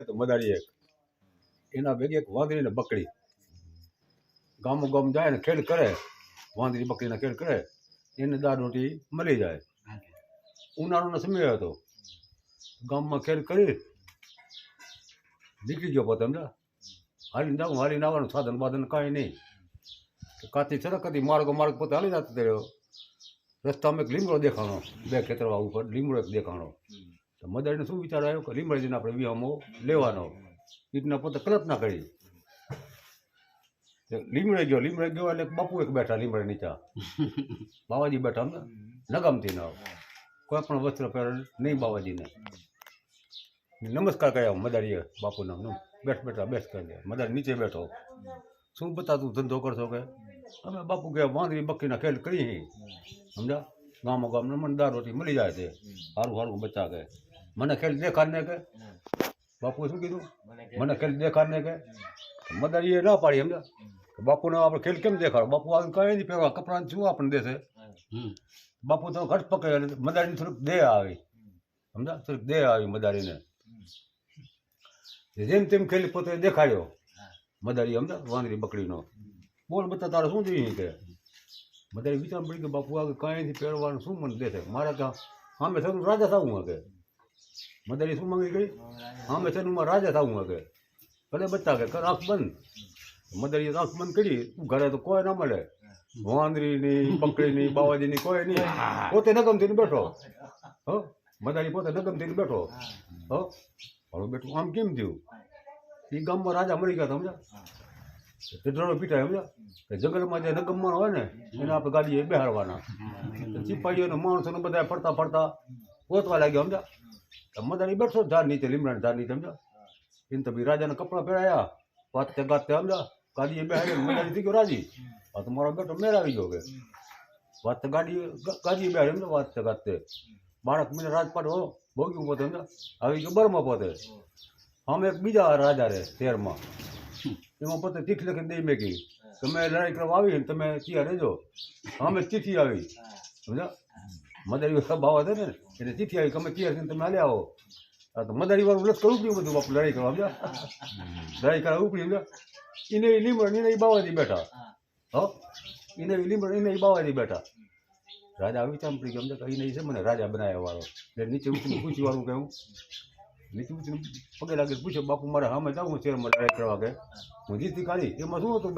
તો મદારી એક એના ભેગી એક વાંદરી ને બકરી ગામો ગામ જાય ને ખેડ કરે, વાંદરી બકરીને ખેડ કરે, એને દાળ રોટી મળી જાય. ઉનાળાનો સમય હતો, ગામમાં ખેડ કરી નીકળી ગયો પોતે સમજા, હાલીને આવવાનું સાધન બાધન કાંઈ નહીં. કાતી સડક હતી, માર્ગ પોતે હાલી જતો રહ્યો. રસ્તામાં એક લીમડો દેખાણો, બે ખેતરવા ઉપર લીમડો એક દેખાણો. તો મદારીને શું વિચાર આવ્યો કે લીમડે જઈને આપણે વિહામો લેવાનો. રીતના પોતે કલ્પના કરી. લીમડે ગયો એટલે બાપુ એક બેઠા લીમડે નીચા, બાવાજી બેઠા નગમથી ના કોઈ પણ વસ્ત્ર પહેરે નહીં બાવાજીને. નમસ્કાર કર્યા મદારીએ બાપુના, બેઠ કરી દે. મદારી નીચે બેઠો, શું બતા તું ધંધો કરશો કે અમે બાપુ કે વાંદરી બકરીના ખેલ કરી સમજા, ગામો ગામને મને દાળ રોટી મળી જાય છે, સારું બચ્ચા કે મને ખેલ દેખાડને કે. બાપુએ શું કીધું, મને ખેલ દેખાડને કે. મદારીએ ના પાડી સમજા, બાપુને આપણે ખેલ કેમ દેખાડો, બાપુ આગળ કઈ નહીં પહેરવા કપડાં શું આપણને દેશે. બાપુ તો ઘટ પકડે, મદારીને થોડીક દેહ આવી સમજા, થોડીક દેહ આવી મદારીને. જેમ તેમ ખેલ પોતે દેખાડ્યો મદારી સમજા, વાંદરી બકરીનો. બોલ બતા તારે શું જોઈએ કે. મદારી વિચાર પડી કે બાપુ આગળ કાંઈ નથી પહેરવાનું, શું મને દેશે, મારે તો સામે થતું રાજા થવું હકે. મદારી શું માંગી ગઈ, સામે થતું રાજા થવું હકે. ભલે બચ્ચા કે કર આંખ બંધ. મદારીએ આંખ બંધ કરી, ઘરે તો કોઈ ના મળે, વાંદરીની બકરીની બાવાજીની કોઈ નહીં. પોતે નગમ થઈને બેઠો હો, મદારી પોતે નગમ થઈને બેઠો હો. હવે બેઠું આમ કેમ થયું, એ ગામમાં રાજા મળી ગયા સમજા, ઢોળો પીટાય સમજા. જંગલમાં જે નગમમાં હોય ને એને આપણે ગાડીએ બેહાડવાના. સિપાહીઓને માણસોને બધા ફરતા ગોતવા લાગ્યા સમજા. મદારી બેઠો ઝાડ નીચે, લીમડાના ઝાડ નીચે સમજા. એને તો ભાઈ રાજાના કપડાં પહેરાયા, વાતે ગાતે સમજા, ગાડીએ બેહાડી. મદારી થઈ ગયો રાજી, આ તો મારો બેટો મેળ આવી ગયો કે. વાતે ગાડીએ બેહાડી સમજા, વાતે ગાતે. બાળક મને રાજપાટ હો ભોગ્યું પોતે સમજા, આવી ગયો બરમાં પોતે. આમ એક બીજા રાજા રહે શહેરમાં, એમાં પોતે ચીઠી લખીને દઈ મેકી, તમે લડાઈ કરવા આવી ને તમે ત્યાં રહેજો. અમે ચીઠી આવી સમજા, મદારી ભાવ હતા ને એટલે ચીઠી આવી, તમે ત્યાં તમે હાલ્યા આવો. તો મદારી વાળું લશ્કર ઉપડ્યું બધું બાપુ લડાઈ કરવા સમજા, લડાઈ કરવા ઉપડી સમજા. એને લીમડ એને બાવાજી બેઠા હો, એને લીમડ એને બાવાજી બેઠા. રાજા વિચાર પડી ગયો સમજા, એને છે મને રાજા બનાવ્યા વાળો. એટલે નીચે ઉઠીને પૂછ્યું વાળું કે હું નીચે ઉઠીને પગે લાગે પૂછ્યો, બાપુ મારે સામે જાઉં શહેરમાં લડાઈ કરવા કે હું જીતી કાઢી, એમાં શું હતું.